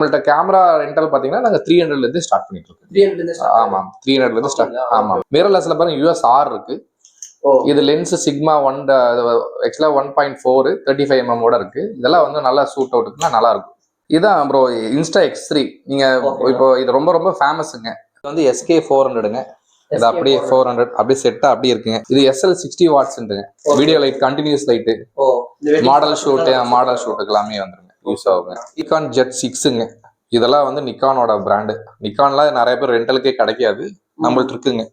நம்மள்ட்ட camera rental பாத்தீங்கன்னா நாங்க 300ல இருந்து ஸ்டார்ட் பண்ணிட்டு இருக்கோம். 300ல இருந்து ஆமா 300ல இருந்து ஸ்டார்ட். ஆமா மிரர்லெஸ்ல பாருங்க USR இருக்கு. இது லென்ஸ் சிக்மா 1 ஆக்சுவலா 1.4 35mm ஓட இருக்கு. இதெல்லாம் வந்து நல்லா சூட் அவுட்டுக்குன்னா நல்லா இருக்கும். இதான் ப்ரோ இன்ஸ்டா X3. நீங்க இப்போ இது ரொம்ப ரொம்ப ஃபேமஸுங்க. இது வந்து SK 400ங்க. இது அப்படியே 400 அப்படியே செட்டா அப்படியே இருக்குங்க. இது SL 60 வாட்ஸ்ன்றங்க. Video light continuous light. Model ஷூட்டுக்கு எல்லாமே வந்துருங்க. யூஸ் ஆகுங்க. நிக்கான் ஜெட் 6ங்க. இதெல்லாம் வந்து நிக்கானோட பிராண்டு. நிக்கான்ல நிறைய பேர் ரெண்டலுக்கே கிடைக்காது, நம்மள்ட்ட இருக்குங்க.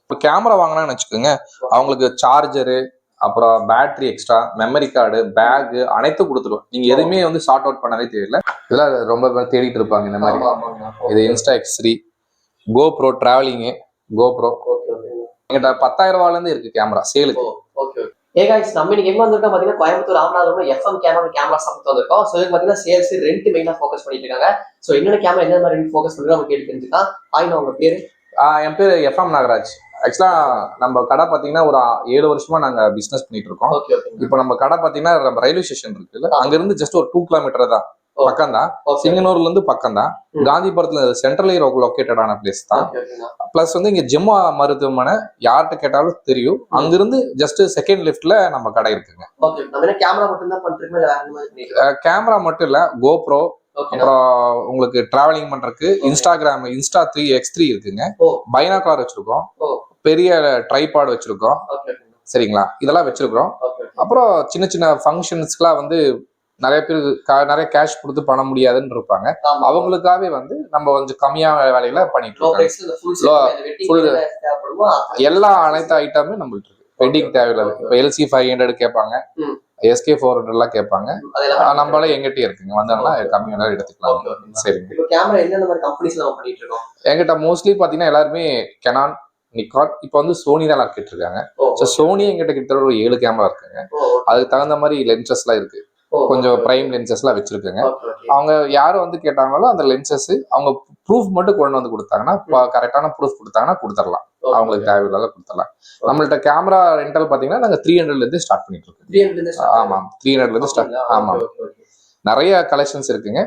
இப்போ கேமரா வாங்கினான்னு வச்சுக்கோங்க, அவங்களுக்கு சார்ஜரு, அப்புறம் battery extra, memory card, bag அனைத்தும் கொடுத்துருவோம். நீங்க எதுவுமே வந்து ஷார்ட் அவுட் பண்ணவே தேவையில்லை. இதெல்லாம் ரொம்ப பேர் தேடிட்டு இருப்பாங்க இந்த மாதிரி. இது இன்ஸ்டா X3, GoPro டிராவலிங்கு, GoPro எங்கிட்ட 10,000 ரூபாயில இருந்து இருக்கு கேமரா சேலுக்கு. நம்ம இன்னைக்கு எங்க வந்திருக்கோம் பாத்தீங்கன்னா கோயம்புத்தூர் ராமநாதபுரம் FM கேமரா சாப்பிட்டு வந்திருக்கோம். ஸோ இதுக்கு பாத்தீங்கன்னா சேல்ஸ் ரெண்ட் மெயினா ஃபோக்கஸ் பண்ணிட்டு இருக்காங்க. ஸோ என்னென்ன கேமரா என்ன மாதிரி ஃபோக்கஸ் பண்ணுறோம் நம்ம கேட்டு தெரிஞ்சுக்கலாம். உங்க பேரு? என் பேர் FM நாகராஜ். ஆக்சுவலா நம்ம கடை பாத்தீங்கன்னா ஒரு 7 வருஷமா நாங்க பிசினஸ் பண்ணிட்டு இருக்கோம். இப்போ நம்ம கடை பாத்தீங்கன்னா நம்ம ரயில்வே ஸ்டேஷன் இருக்குல்ல, அங்க இருந்து ஜஸ்ட் ஒரு 2 கிலோமீட்டர் தான் பக்கம் தான். சிங்கனூர்ல இருந்து பக்கம் தான். காந்திபுரத்துல சென்ட்ரலி லொக்கேட்டடான பிளேஸ் தான். பிளஸ் வந்து இங்க ஜெம்மா மருத்துவமனை யார்கிட்ட கேட்டாலும் தெரியும். அங்கிருந்து ஜஸ்ட் செகண்ட் லெஃப்ட்ல நம்ம கடை இருக்குங்க. கேமரா மட்டும் இல்ல, GoPro, அப்புறம் உங்களுக்கு டிராவலிங் பண்றதுக்கு இன்ஸ்டாகிராம் இன்ஸ்டா X3 இருக்குங்க. பைனாகுலர் வச்சிருக்கோம், பெரிய ட்ரைபாட் வச்சிருக்கோம். சரிங்களா, இதெல்லாம் வச்சிருக்கிறோம். அப்புறம் சின்ன சின்ன ஃபங்க்ஷன்ஸ்க்குலாம் வந்து நிறைய பேருக்கு நிறைய கேஷ் கொடுத்து பண்ண முடியாதுன்னு இருப்பாங்க. அவங்களுக்காகவே வந்து நம்ம கொஞ்சம் கம்மியான வேலையில பண்ணிட்டு இருக்கோம். எல்லா அனைத்து ஐட்டமே நம்மள்ட்ட இருக்கு. வெட்டிங் தேவையில்லாது. இப்போ LC 500 கேட்பாங்க, SK 400 எல்லாம் கேட்பாங்க. நம்மளால எங்கிட்டே இருக்குங்க. வந்தாங்கன்னா கம்மி வேலை எடுத்துக்கலாம். சரிங்க. எங்கிட்ட மோஸ்ட்லி பாத்தீங்கன்னா எல்லாருமே கெனான், நிக்கான், இப்போ வந்து சோனி தான் கேட்டு இருக்காங்க. சோனி எங்கிட்ட கிட்ட ஒரு 7 கேமரா இருக்குங்க. அதுக்கு தகுந்த மாதிரி லென்சஸ் எல்லாம் இருக்கு. கொஞ்சம் பிரைம் லென்சஸ் எல்லாம் வச்சிருக்குங்க. அவங்க யாரும் வந்து கேட்டாங்களோ அந்த லென்சஸ் அவங்க ப்ரூஃப் மட்டும் கொண்டு வந்து கொடுத்தாங்கன்னா, கரெக்டான ப்ரூஃப் கொடுத்தாங்கன்னா கொடுத்துடலாம். அவங்களுக்கு தேவையில்லாத கொடுத்துடலாம். நம்மள்ட்ட கேமரா ரெண்டல் பாத்தீங்கன்னா நாங்க 300ல இருந்து ஸ்டார்ட் பண்ணிட்டு இருக்கோம். ஆமா 300ல இருந்து ஸ்டார்ட். ஆமா நிறைய கலெக்ஷன்ஸ் இருக்குங்க.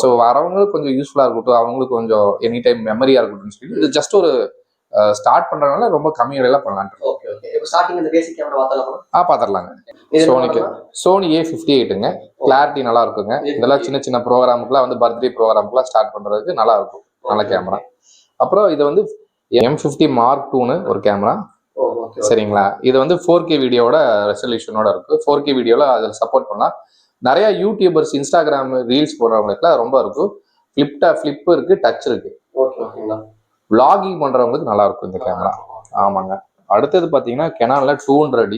ஸோ வரவங்களுக்கு கொஞ்சம் யூஸ்ஃபுல்லா இருக்கட்டும், அவங்களுக்கு கொஞ்சம் எனி டைம் மெமரியா இருக்கட்டும் சொல்லி இது ஜஸ்ட் ஒரு ஸ்டார்ட் பண்றதுனால ரொம்ப கம்மி விலையில பண்ணலாம். பாத்திரலாங்க. சோனி A58ங்க. கிளாரிட்டி நல்லா இருக்குங்க. இதெல்லாம் சின்ன சின்ன ப்ரோக்ராமுக்குலாம் வந்து பர்த்டே ப்ரோக்ராமுக்குலாம் ஸ்டார்ட் பண்றதுக்கு நல்லா இருக்கும். நல்ல கேமரா. அப்புறம் இது வந்து M50 Mark 2ன்னு ஒரு கேமரா. சரிங்களா, இது வந்து 4K வீடியோட ரெசல்யூஷனோட இருக்கு. 4K வீடியோல அதை சப்போர்ட் பண்ணலாம். நிறைய யூடியூபர்ஸ் இன்ஸ்டாகிராம் ரீல்ஸ் போடுறவங்களுக்குலாம் ரொம்ப இருக்கும். ஃபிளிப் இருக்கு, டச் இருக்கு. விளாகிங் பண்றவங்களுக்கு நல்லா இருக்கும் இந்த கேமரா. ஆமாங்க. அடுத்தது பாத்தீங்கன்னா கெனான்ல 200D.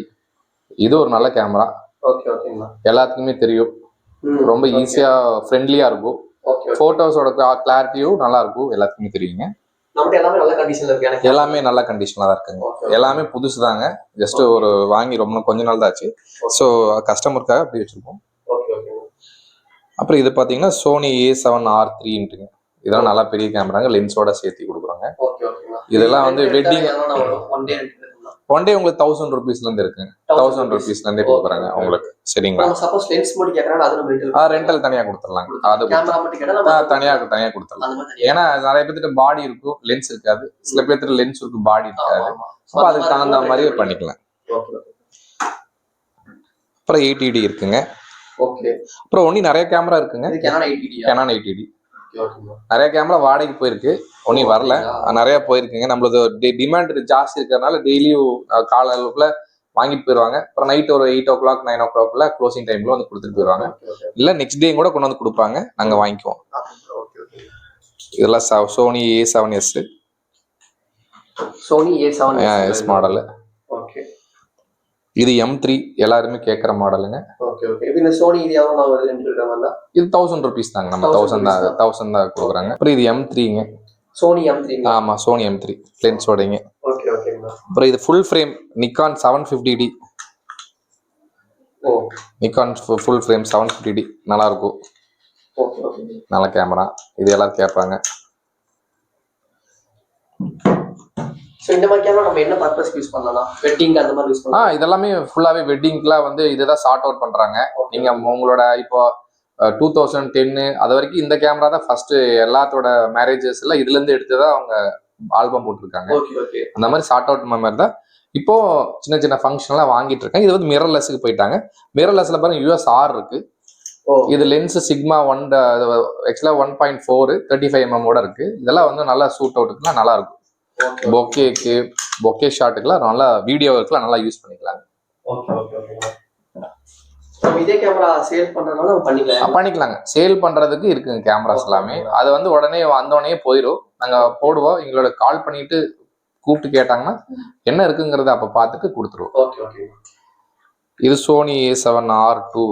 இது ஒரு நல்ல கேமரா. எல்லாத்துக்குமே தெரியும். ரொம்ப ஈஸியா ஃப்ரெண்ட்லியா இருக்கும். போட்டோஸோட கிளாரிட்டியும் நல்லா இருக்கும். எல்லாத்துக்குமே தெரியுங்க. எல்லாமே நல்ல கண்டிஷன்ல தான் இருக்குங்க. எல்லாமே புதுசு தாங்க. ஜஸ்ட் ஒரு வாங்கி ரொம்ப கொஞ்ச நாள் தான் ஆச்சு. ஸோ கஸ்டமருக்காக அப்படி வச்சிருக்கோம். அப்புறம் இது பாத்தீங்கன்னா சோனி A7R3ன்ட்டுங்க. இதெல்லாம் நல்லா பெரிய கேமராங்க, லென்ஸோட சேர்த்து கொடுக்குறாங்க. இதெல்லாம் வந்து வெட்டிங் ஒன் டே உங்களுக்கு 1000 rupeesல இருந்து இருக்குங்க. 1000 rupeesல இருந்தே கொடுக்குறாங்க உங்களுக்கு. சரிங்களா, ரெண்டல் தனியா கொடுத்துடலாங்க. அது தனியா கொடுத்துடலாம். ஏன்னா நிறைய பேருக்கு பாடி இருக்கும், லென்ஸ் இருக்காது. சில பேருக்கு லென்ஸ் இருக்கும், பாடி இருக்காது. அப்போ அதுக்கு தகுந்த மாதிரி பண்ணிக்கலாம். அப்புறம் 80D இருக்குங்க. அப்புறம் ஒண்ணு நிறைய கேமரா இருக்குங்க. கெனான் 80D நிறைய கேமரா வாடகைக்கு போயிருக்கு, ஒன்னும் வரல, நிறைய போயிருக்குங்க. நம்மளது டிமாண்ட் ஜாஸ்தி இருக்கிறதுனால டெய்லியும் காலையில வாங்கிட்டு போயிருவாங்க. அப்புறம் நைட் ஒரு 8 o'clock 9 o'clockல க்ளோசிங் டைம்ல வந்து கொடுத்துட்டு போயிருவாங்க. இல்ல நெக்ஸ்ட் டே கூட கொண்டு வந்து கொடுப்பாங்க, நாங்க வாங்கிக்குவோம். இதெல்லாம் சோனி A7S மாடல். இது M3 எல்லாருமே கேட்கற மாடலுங்க. இது 1000 rupees தாங்க. நம்ம 1000 தான் கொடுக்குறாங்க. அப்புறம் இது M3ங்க. ஆமா சோனி M3 லென்ஸோடங்க. அப்புறம் இது full frame Nikon 750D. Nikon full frame 750D நல்லா இருக்கும். நல்ல கேமரா. இது எல்லாரும் கேட்பாங்க. இந்த மாதிரி கேமரா நம்ம என்ன பர்பஸ்க்கு யூஸ் பண்ணலாம்? வெட்டிங் அந்த மாதிரி யூஸ் பண்ணலாம். இதெல்லாமே ஃபுல்லாவே வெட்டிங்க்குலாம் வந்து இதுதான் சார்ட் அவுட் பண்றாங்க. நீங்க உங்களோட இப்போ 2010 அது வரைக்கும் இந்த கேமரா தான் ஃபர்ஸ்ட் எல்லாத்தோட மேரேஜஸ் எல்லாம் இதுல இருந்து எடுத்துதான் அவங்க ஆல்பம் போட்டிருக்காங்க. அந்த மாதிரி ஷார்ட் அவுட் மாதிரி தான் இப்போ சின்ன சின்ன ஃபங்க்ஷன்லாம் வாங்கிட்டு இருக்கேன். இது வந்து மிரர்லெஸ்க்கு போயிட்டாங்க. மிரர்லெஸ்ல பாருங்க USR இருக்கு. இது லென்ஸ் சிக்மா 1 ஆக்சுவலா 1.4 35mm இருக்கு. இதெல்லாம் வந்து நல்லா சூட் அவுட்டுக்குலாம் நல்லா இருக்கும். பொக்கே ஷாட்டுக்குலாம் நல்லா வீடியோவுக்குலாம் நல்லா யூஸ் பண்ணிக்கலாம். இதே கேமரா சேல் பண்றதுனால பண்ணிக்கலாங்க. சேல் பண்றதுக்கு இருக்குங்க கேமராஸ் எல்லாமே. அது வந்து உடனே வந்தோடனே போயிடும். நாங்க போடுவோம். எங்களோட கால் பண்ணிட்டு கூப்பிட்டு கேட்டாங்கன்னா என்ன இருக்குங்கிறத அப்ப பார்த்துட்டு கொடுத்துருவோம். இது சோனி A7R2.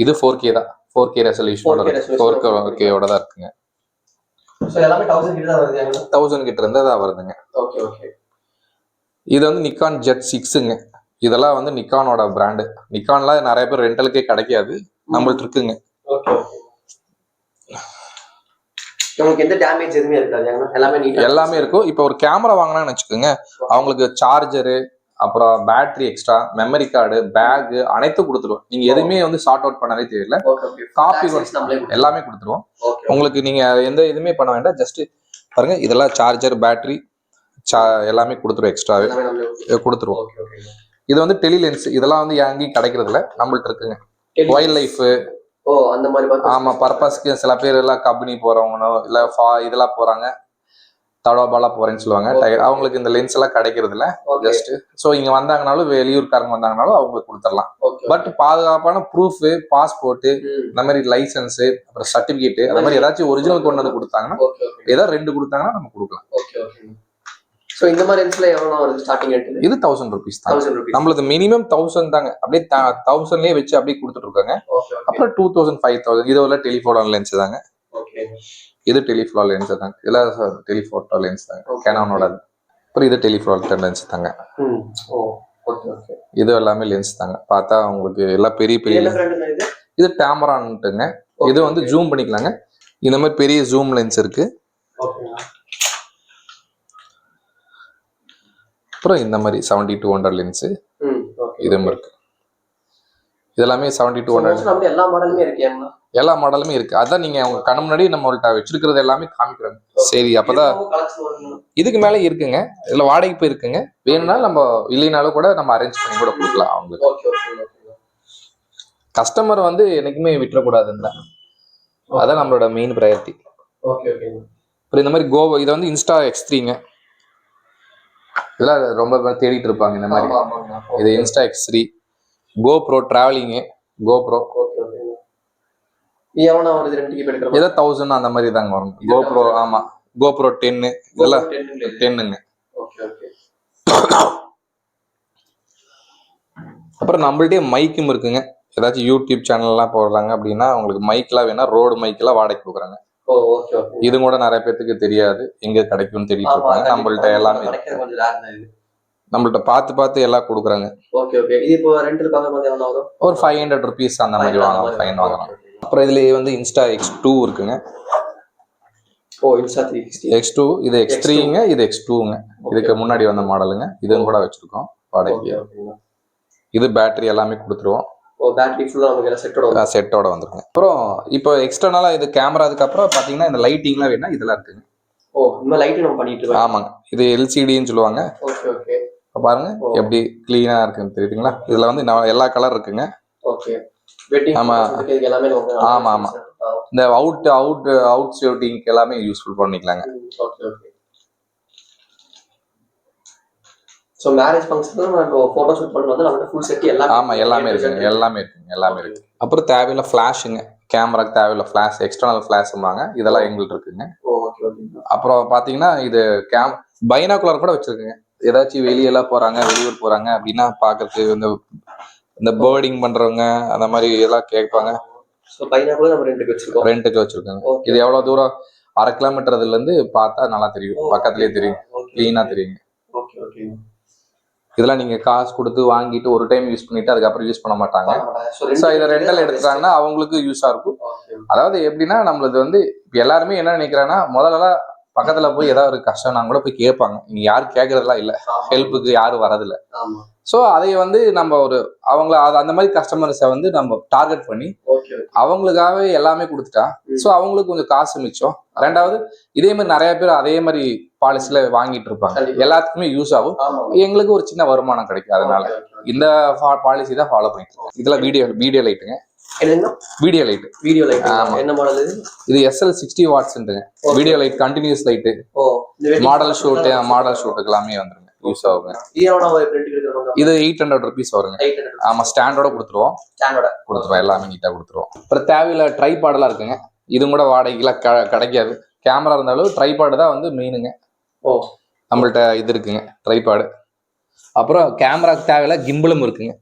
இது 4K தான். 4K ரெசல்யூஷனோட 4Kயோட தான் இருக்குங்க. 1000 கிட்ட இருந்து தான் வருதுங்க. இது வந்து நிக்கான் Z6ங்க. இதெல்லாம் வந்து நிக்கானோட பிராண்டு. நிக்கான்லாம் நிறைய பேர் ரெண்டலுக்கே கிடைக்காது, நம்மள்ட்ட இருக்குங்க. எந்த டேமேஜ் எதுவுமே இருக்காது, எல்லாமே இருக்கும். இப்போ ஒரு கேமரா வாங்கினான்னு வச்சுக்கோங்க, அவங்களுக்கு சார்ஜரு, அப்புறம் battery, extra memory card, bag அனைத்தும் கொடுத்துருவோம். நீங்க எதுவுமே வந்து ஷார்ட் அவுட் பண்ணவே தெரியல. காப்பி எல்லாமே கொடுத்துருவோம். உங்களுக்கு நீங்க எந்த இதுவுமே பண்ண வேண்டாம். ஜஸ்ட் பாருங்க, இதெல்லாம் சார்ஜர், பேட்டரி எல்லாமே கொடுத்துருவோம். எக்ஸ்ட்ராவே கொடுத்துருவோம். இது வந்து டெலி லென்ஸ். இதெல்லாம் வந்து எங்கேயும் கிடைக்கிறது இல்லை, நம்மள்ட்ட இருக்குங்க. வைல்ட் லைஃப் அந்த மாதிரி ஆமா பர்பஸ்க்கு சில பேர் எல்லாம் கம்பெனி போறவங்கனோ இல்ல இதெல்லாம் போறாங்க, தடோபாலா போறேன்னு சொல்லுவாங்க. அவங்களுக்கு இந்த லென்ஸ் எல்லாம் கிடைக்கிறது இல்ல. ஜஸ்ட் சோ இங்க வந்தாங்கனாலும், வெளியூர்காரங்க வந்தாங்கனாலும் அவங்களுக்கு கொடுத்துடலாம். பட் பாதுகாப்பான ப்ரூஃப், பாஸ்போர்ட், இந்த மாதிரி லைசன்ஸ், அப்புறம் சர்டிபிகேட், அந்த மாதிரி ஏதாச்சும் ஒரிஜினல் கொண்டு வந்து கொடுத்தாங்கன்னா, ஏதாவது 2 கொடுத்தாங்கன்னா நம்ம கொடுக்கலாம். சோ இந்த மாதிரி லென்ஸ்ல எவ்வளவு வருது ஸ்டார்டிங் ரேட்? இது 1000 ரூபீஸ் தான். நம்மளுக்கு மினிமம் 1000 தாங்க. அப்படியே 1000லயே வச்சு அப்படியே கொடுத்துட்டு இருக்காங்க. அப்புறம் 2000 5000 இது ஒரு டெலிஃபோட்டோ லென்ஸ் தாங்க. இது டெலிஃபோட்டோ லென்ஸ் தாங்க. இதெல்லாம் டெலிஃபோட்டோ லென்ஸ் தாங்க, கேனானோட. அப்புறம் இது டெலிஃபோட்டோ லென்ஸ் தாங்க. இது எல்லாமே லென்ஸ் தாங்க. பார்த்தா உங்களுக்கு எல்லாம் பெரிய பெரிய. இது டேமரான்ட்டுங்க. இது வந்து ஜூம் பண்ணிக்கலாங்க. இந்த மாதிரி பெரிய ஜூம் லென்ஸ் இருக்கு. அப்புறம் இந்த மாதிரி 7200 லென்ஸ் இதுவும் இருக்கு. இதெல்லாமே 7200. எல்லா மாடலுமே இருக்கு. அதான் நீங்க உங்க கண்ணு முன்னாடி நம்மள்ட்ட வச்சிருக்கிறது எல்லாமே காமிக்கிறாங்க. சரி, அப்பதான் இதுக்கு மேல இருக்குங்க. இதுல வாடகைப்பு இருக்குங்க. வேணும்னாலும் நம்ம இல்லைனாலும் கூட நம்ம அரேஞ்ச் பண்ணி கூட கொடுக்கலாம் அவங்களுக்கு. கஸ்டமர் வந்து என்னைக்குமே விட்டுறக்கூடாதுன்னு தான். அதான் நம்மளோட மெயின் ப்ரையாரிட்டி. அப்புறம் இந்த மாதிரி இதை வந்து இன்ஸ்டா X3ங்க. இதெல்லாம் ரொம்ப தேடிட்டு இருப்பாங்க இந்த மாதிரி. இது இன்ஸ்டா X3. GoPro டிராவலிங்கு. GoPro ஏதோ 1000 அந்த மாதிரி தாங்க வரும். GoPro ஆமா, GoPro 10 இதெல்லாம் 10ங்க. அப்புறம் நம்மள்ட்டே மைக்கும் இருக்குங்க. ஏதாச்சும் யூடியூப் சேனல்லாம் போடுறாங்க அப்படின்னா அவங்களுக்கு மைக்லாம் வேணா, ரோடு மைக்கெல்லாம் வாடகை கொடுக்குறாங்க. இது கூட நிறைய பேருக்கு தெரியாது, எங்க கிடைக்கும்னு தெரியிட்டு இருப்பாங்க. நம்மள்ட்ட எல்லாமே நம்மள்ட்ட பார்த்து எல்லாம் கொடுக்குறாங்க. ஒரு 500 ரூபீஸ் அந்த மாதிரி வாங்கலாம், ஃபைன் வாங்கலாம். அப்புறம் இதுல வந்து இன்ஸ்டா X2 இருக்குங்க. X2 இது X3ங்க. இது X2ங்க. இதுக்கு முன்னாடி வந்த மாடலுங்க. இதுவும் கூட வச்சிருக்கோம் வாடகைக்கு. இது பேட்டரி எல்லாமே கொடுத்துருவோம். செட்டோட வந்துருங்க. அப்புறம் இப்போ எக்ஸ்டர்னலா இது கேமரா, அதுக்கப்புறம் பாத்தீங்கன்னா இந்த லைட்டிங்லாம் வேணா இதெல்லாம் இருக்குங்க. ஆமாங்க, இது LCDன்னு சொல்லுவாங்க. பாருங்க எப்படி கிளீனா இருக்குன்னு தெரியுதுங்களா? இதுல வந்து எல்லா கலர் இருக்குங்க. ஆமா ஆமா ஆமா, இந்த அவுட் ஷூட்டிங் எல்லாமே யூஸ்ஃபுல் பண்ணிக்கலாங்க. சோ மேரேஜ் ஃபங்க்ஷன்ல நம்ம போட்டோ ஷூட் பண்ணும்போது நமக்கு ஃபுல் செட் எல்லாமே இருக்கு. அப்புறம் தேவையில்ல ஃபிளாஷுங்க. கேமராக்கு தேவையில்ல ஃபிளாஷ், எக்ஸ்டர்னல் ஃபிளாஷ்ம்பாங்க. இதெல்லாம் எங்கள்கிட்ட இருக்குங்க. அப்புறம் பாத்தீங்கன்னா இது பைனாகுலர் கூட வச்சிருக்குங்க. ஏதாச்சும் வெளியூர் போறாங்க அப்படின்னா பாக்குறதுக்கு இந்த பேர்டிங் பண்றவங்க அந்த மாதிரி எல்லாம் கேட்பாங்க. ரெண்டுக்கு வச்சிருக்காங்க. இது எவ்வளவு தூரம் 1/2 கிலோமீட்டர் இதுல இருந்து பார்த்தா நல்லா தெரியும், பக்கத்துலயே தெரியும், கிளீனா தெரியுங்க. இதெல்லாம் நீங்க காசு கொடுத்து வாங்கிட்டு ஒரு டைம் யூஸ் பண்ணிட்டு அதுக்கப்புறம் யூஸ் பண்ண மாட்டாங்க. ஸோ இதை ரெண்டல் எடுத்துட்டாங்கன்னா அவங்களுக்கு யூஸா இருக்கும். அதாவது எப்படின்னா நம்மளது வந்து எல்லாருமே என்ன நினைக்கிறாங்கன்னா, முதல்ல பக்கத்துல போய் ஏதாவது ஒரு கஷ்டம்னா கூட போய் கேட்பாங்க. இங்க யாரும் கேட்கறதுலாம் இல்ல, ஹெல்ப்புக்கு யாரும் வரதில்ல. ஸோ அதை வந்து நம்ம ஒரு அவங்கள அந்த மாதிரி கஸ்டமர்ஸை வந்து நம்ம டார்கெட் பண்ணி அவங்களுக்காகவே எல்லாமே கொடுத்துட்டா ஸோ அவங்களுக்கு கொஞ்சம் காசு மிச்சம். ரெண்டாவது இதே மாதிரி நிறைய பேர் அதே மாதிரி பாலிசில வாங்கிட்டு இருப்பாங்க, எல்லாத்துக்குமே யூஸ் ஆகும், எங்களுக்கு ஒரு சின்ன வருமானம் கிடைக்கும். அதனால இந்த பாலிசி தான் ஃபாலோ பண்ணிட்டு இருக்கோம். இதெல்லாம் வீடியோ லைட்டுங்க, வீடியோ லைட். என்ன மாடல் இது SL60 வாட்ஸ்ங்க video light, continuous light, model ஷூட்டுக்கு எல்லாமே வந்துருங்க, யூஸ் ஆகுங்க. இது 800 ருபீஸ் வருங்க. ஆமா, ஸ்டாண்டோட கொடுத்துருவோம், எல்லாமே நீட்டா கொடுத்துருவோம். அப்புறம் தேவையில்ல ட்ரைபாடெல்லாம் இருக்குங்க, இதுவும் கூட வாடகைக்குலாம் கிடைக்காது. கேமரா இருந்தாலும் ட்ரைபாடு தான் வந்து மெயினுங்க. நம்மள்ட்ட இது இருக்குங்க ட்ரைபாடு. அப்புறம் கேமராக்கு தேவையில்ல கிம்பிளும் இருக்குங்க.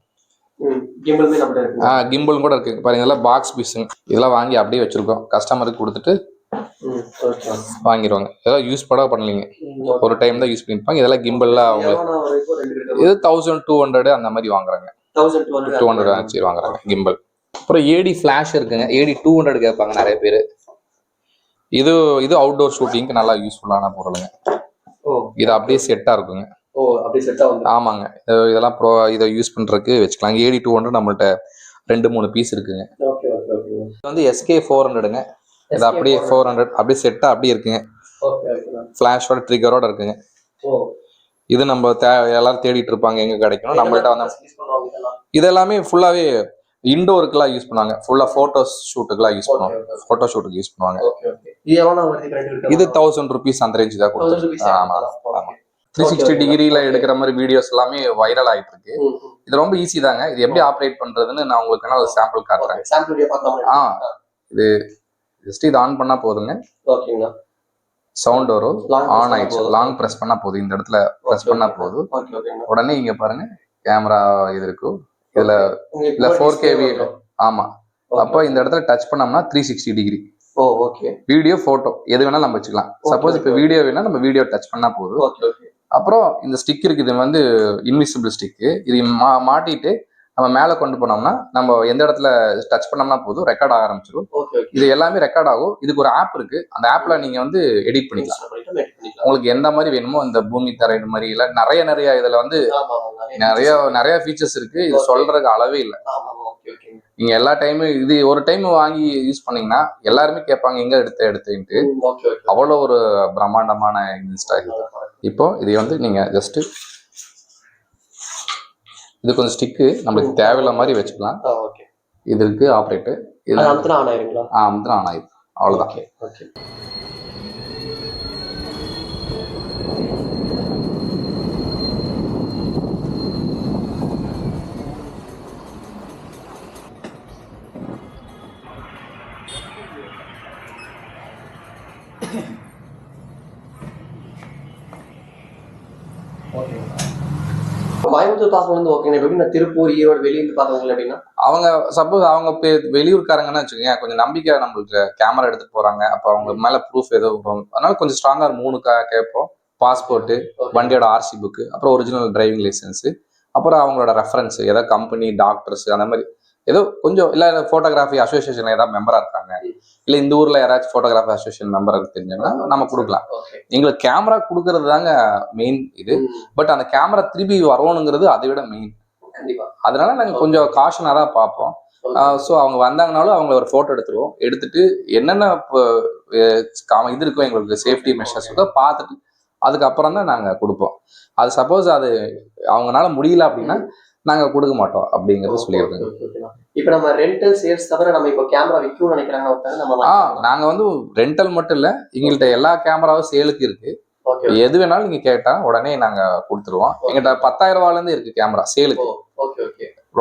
கிம்பிள் கூட இருக்கு பாருங்க. இதெல்லாம் பாக்ஸ் பீஸுங்க, இதெல்லாம் வாங்கி அப்படியே வச்சிருக்கோம், கஸ்டமருக்கு கொடுத்துட்டு வாங்கிடுவாங்க. இதெல்லாம் யூஸ் பண்ணலீங்க, ஒரு டைம் தான் யூஸ் பண்ணிருப்பாங்க. இதெல்லாம் கிம்பிள்லாம் அவங்க இது 1200 அந்த மாதிரி வாங்குறாங்க, 200 ஆச்சு வாங்குறாங்க கிம்பிள். அப்புறம் ஏடி ஃபிளாஷ் இருக்குங்க, ஏடி 200 கேட்பாங்க நிறைய பேர். இது அவுட்டோர் ஷூட்டிங்க்கு நல்லா யூஸ்ஃபுல்லான பொருளுங்க. இது அப்படியே செட்டா இருக்குங்க. ஆமாங்க, இதெல்லாம் இதை யூஸ் பண்றதுக்கு வச்சுக்கலாம். ஏடி 200 நம்மள்ட்ட 2-3 பீஸ் இருக்குங்க. இது வந்து SK400ங்க, இது அப்படியே 400 அப்படியே செட்டா அப்படியே இருக்குங்க, ஃபிளாஷோட ட்ரிகரோட இருக்குங்க. இது நம்ம எல்லாரும் தேடிட்டு இருப்பாங்க எங்க கிடைக்கணும், நம்மள்ட்ட வந்து இதெல்லாமே ஃபுல்லாவே இண்டோருக்குலாம் யூஸ் பண்ணுவாங்க, ஃபுல்லா போட்டோ ஷூட்டுக்குலாம் யூஸ் பண்ணுவாங்க, போட்டோ ஷூட்டுக்கு யூஸ் பண்ணுவாங்க. இது 1000 ருபீஸ் அந்த ரேஞ்சு தான் கொடுத்துருக்கு. ஆமா ஆமா, 360 டிகிரில எடுக்கிற மாதிரி வீடியோஸ் எல்லாமே வைரல் ஆயிட்டு இருக்கு. இது ரொம்ப ஈஸி தாங்க. இது எப்படி ஆப்ரேட் பண்றதுன்னு நான் உங்களுக்கு ஒரு சாம்பிள் காட்டுறேன். இது ஜஸ்ட் இது ஆன் பண்ணா போதுங்க, சவுண்ட் வரும், ஆன் ஆயிடுச்சு. லாங் பிரஸ் பண்ணா போதும், இந்த இடத்துல பிரஸ் பண்ணா போதும், உடனே இங்க பாருங்க கேமரா இது இருக்கும். இதுல 4K ஆமா, அப்போ இந்த இடத்துல டச் பண்ணோம்னா 360 டிகிரி வீடியோ போட்டோ எது வேணாலும் நம்ம வச்சுக்கலாம். சப்போஸ் இப்போ வீடியோ வேணா நம்ம வீடியோ டச் பண்ணா போதும். அப்புறம் இந்த ஸ்டிக் இருக்கு, இது வந்து இன்விசிபிள் ஸ்டிக்கு. இது மாட்டிட்டு நம்ம மேலே கொண்டு போனோம்னா நம்ம எந்த இடத்துல டச் பண்ணோம்னா போதும் ரெக்கார்ட் ஆக ஆரம்பிச்சிடும். இது எல்லாமே ரெக்கார்ட் ஆகும். இதுக்கு ஒரு ஆப் இருக்கு, அந்த ஆப்ல நீங்க வந்து எடிட் பண்ணிக்கலாம். உங்களுக்கு எந்த மாதிரி வேணுமோ, இந்த பூமி தரை இந்த மாதிரி இல்ல நிறைய இதுல வந்து நிறைய ஃபீச்சர்ஸ் இருக்கு. இது சொல்றதுக்கு அளவே இல்லை. நீங்க எல்லா டைமும் இது ஒரு டைம் வாங்கி யூஸ் பண்ணீங்கன்னா எல்லாருமே கேட்பாங்க எங்க எடுத்துட்டு. அவ்வளோ ஒரு பிரம்மாண்டமான இன்ஸ்டா இது. இப்போ இதை வந்து நீங்க ஜஸ்ட் இது கொஞ்சம் ஸ்டிக்கு நம்மளுக்கு தேவையில்ல மாதிரி வச்சுக்கலாம். இது இருக்கு ஆப்ரேட்டு, இது ஆன் ஆயிடும், அவ்வளவுதான். கோயம்புத்தூர் பாசம் வந்து ஓகே, எப்படின்னா திருப்பூர், ஈரோடு, வெளியிருந்து பார்த்தவங்க எப்படின்னா அவங்க சப்போஸ் அவங்க வெளியூர்காரங்கன்னு வச்சுக்கோங்க, கொஞ்சம் நம்பிக்கை நம்மளுக்கு கேமரா எடுத்துட்டு போறாங்க, அப்போ அவங்க மேல ப்ரூஃப் ஏதோ அதனால கொஞ்சம் ஸ்ட்ராங்கா 3 கேட்போம். பாஸ்போர்ட், வண்டியோட RC புக்கு, அப்புறம் ஒரிஜினல் டிரைவிங் லைசன்ஸ், அப்புறம் அவங்களோட ரெஃபரன்ஸ், ஏதாவது கம்பெனி, டாக்டர்ஸ் அந்த மாதிரி ஏதோ கொஞ்சம் இல்ல போட்டோகிராஃபி அசோசியேஷன்ல ஏதாவது மெம்பரா இருக்காங்க, இல்ல இந்த ஊர்ல யாராச்சும் போட்டோகிராஃபி அசோசியேஷன் மெம்பரா தெரிஞ்சாங்கன்னா நம்ம கொடுக்கலாம். எங்களுக்கு கேமரா கொடுக்கறது தாங்க மெயின் இது. பட் அந்த கேமரா திருப்பி வரணுங்கிறது அதை விட மெயின். அதனால நாங்க கொஞ்சம் காஷனா தான் பார்ப்போம். ஸோ அவங்க வந்தாங்கனாலும் அவங்கள ஒரு போட்டோ எடுத்துருவோம், எடுத்துட்டு என்னென்ன இது இருக்கோ எங்களுக்கு சேஃப்டி மெஷர்ஸ் இருக்கோ பார்த்துட்டு அதுக்கப்புறம் தான் நாங்க கொடுப்போம். அது சப்போஸ் அது அவங்களால முடியல அப்படின்னா நாங்க கொடுக்க மாட்டோம் அப்படிங்கறது சொல்லியிருக்கோம். இப்போ நம்ம ரெண்டல் சேல்ஸ் தவிர நம்ம இப்போ கேமரா விற்கணும்னு நினைக்கிறாங்க. நாங்க வந்து ரெண்டல் மட்டும் இல்ல, எங்கள்கிட்ட எல்லா கேமராவும் சேலுக்கு இருக்கு. எது வேணாலும் நீங்க கேட்டா உடனே நாங்க கொடுத்துருவோம். எங்கிட்ட 10,000 ரூபாயில இருந்து இருக்கு கேமரா சேலுக்கு.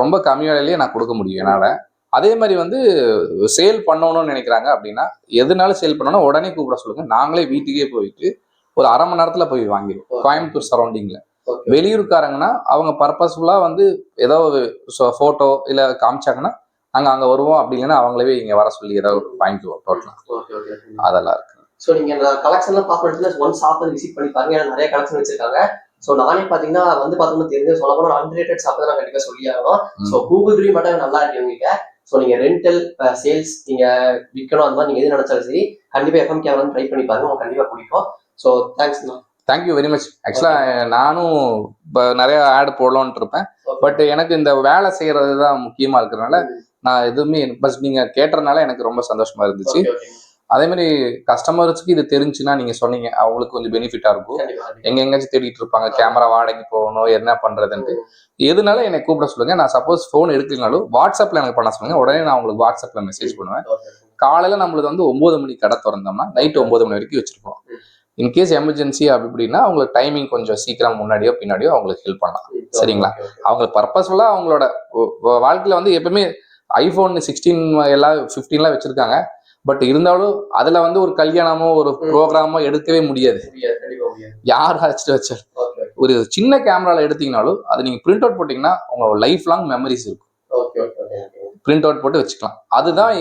ரொம்ப கம்மி விலையிலேயே நான் கொடுக்க முடியும் என்னால. அதே மாதிரி வந்து சேல் பண்ணணும்னு நினைக்கிறாங்க அப்படின்னா எதுனாலும் சேல் பண்ணணும் உடனே கூப்பிட சொல்லுங்க, நாங்களே வீட்டுக்கே போயிட்டு ஒரு அரை மணி நேரத்துல போய் வாங்கிடுவோம். கோயம்புத்தூர் சரௌண்டிங்ல. வெளியூருக்காரங்கன்னா அவங்க பர்பஸ்ஃபுல்லா வந்து ஏதோ போட்டோ இல்ல காமிச்சாங்கன்னா நாங்க அங்க வருவோம், அப்படி இல்லைன்னா அவங்களவே இங்க வர சொல்லி ஏதாவது வாங்கிக்குவோம் டோட்டலா. அதெல்லாம் இருக்கு. ஸோ நீங்க கலெக்ஷன்லாம் பார்க்கணும், ஒன் ஷாப் வந்து விசிட் பண்ணி பாருங்க, நிறைய கலெக்ஷன் வச்சிருக்காங்க. ஸோ நானே பாத்தீங்கன்னா வந்து பார்த்தோம்னா தெரிஞ்சு சொல்ல போனா அன்ரேட்டட் ஷாப் தான் நான் கண்டிப்பா சொல்லி ஆகணும். ஸோ கூகுள் ரிவ்யூ மட்டும் நல்லா இருக்கு உங்ககிட்ட. ஸோ நீங்க ரெண்டல் சேல்ஸ் நீங்க விற்கணும் அந்த மாதிரி நீங்க எது நினைச்சாலும் சரி கண்டிப்பா எஃப்எம் கேமரா ட்ரை பண்ணி பாருங்க, உங்களுக்கு கண்டிப்பா பிடிக்கும். ஸோ தேங்க்ஸ்ண்ணா. Thank you very much. ஆக்சுவலாக நானும் இப்போ நிறைய ஆட் போடலான்ட்டு இருப்பேன். பட் எனக்கு இந்த வேலை செய்யறது தான் முக்கியமா இருக்கிறதுனால நான் எதுவுமே பஸ் நீங்க கேட்டறதுனால எனக்கு ரொம்ப சந்தோஷமா இருந்துச்சு. அதே மாதிரி கஸ்டமர்ஸ்க்கு இது தெரிஞ்சுன்னா நீங்க சொன்னீங்க அவங்களுக்கு கொஞ்சம் பெனிஃபிட்டா இருக்கும். எங்கேயாச்சும் தேடிட்டு இருப்பாங்க கேமரா வாடகைக்கு போகணும் என்ன பண்றதுன்ட்டு. எதுனால என்னை கூப்பிட சொல்லுங்க. நான் சப்போஸ் ஃபோன் எடுக்கலனாலும் வாட்ஸ்அப்ல எனக்கு பண்ண சொல்லுங்க. உடனே நான் உங்களுக்கு வாட்ஸ்அப்ல மெசேஜ் பண்ணுவேன். காலையில நம்மளுக்கு வந்து 9 மணிக்கு கடை திறந்தோம்னா நைட் 9 மணி வரைக்கும் வச்சிருக்கோம். இன்கேஸ் எமர்ஜென்சி அப்படின்னா அவங்களுக்கு டைமிங் கொஞ்சம் சீக்கிரம் முன்னாடியோ பின்னாடியோ அவங்களுக்கு ஹெல்ப் பண்ணலாம். சரிங்களா? அவங்களுக்கு பர்பஸ்ஃபுல்லா அவங்களோட வாழ்க்கையில வந்து எப்பவுமே ஐபோன் 16 எல்லாம் 15 வச்சிருக்காங்க. பட் இருந்தாலும் அதுல வந்து ஒரு கல்யாணமோ ஒரு ப்ரோக்ராமோ எடுக்கவே முடியாது. யார் அழைச்சிட்டு வச்ச ஒரு சின்ன கேமரால எடுத்தீங்கனாலும் அது நீங்க பிரிண்ட் அவுட் போட்டீங்கன்னா உங்களோட லைஃப் லாங் மெமரிஸ் இருக்கும். பிரிண்ட் அவுட் போட்டு வச்சுக்கலாம். அதுதான்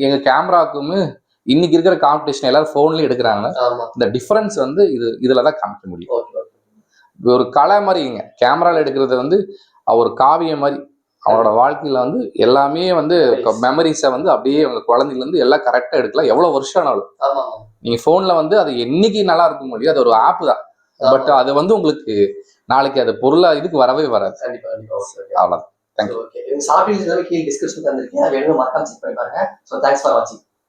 எங்க கேமராக்குமே இன்னைக்கு இருக்கிற காம்படிஷன் எல்லாரும் போன்லயே எடுக்கிறாங்க. இந்த டிஃபரன்ஸ் வந்து இதுலதான் காமிக்க முடியும். ஒரு கலை மாதிரிங்க கேமரால எடுக்கிறது வந்து ஒரு காவியம் மாதிரி அவனோட வாழ்க்கையில வந்து எல்லாமே வந்து மெமரிஸை வந்து அப்படியே அவங்க குழந்தைல இருந்து எல்லாம் கரெக்டா எடுக்கலாம். எவ்வளவு வருஷம் ஆனாலும் நீங்க போன்ல வந்து அது என்னைக்கு நல்லா இருக்கும் முடியும். அது ஒரு ஆப் தான். பட் அது வந்து உங்களுக்கு நாளைக்கு அது பொருளா இதுக்கு வரவே வராது. அவ்வளவுதான். தேங்க்யூ.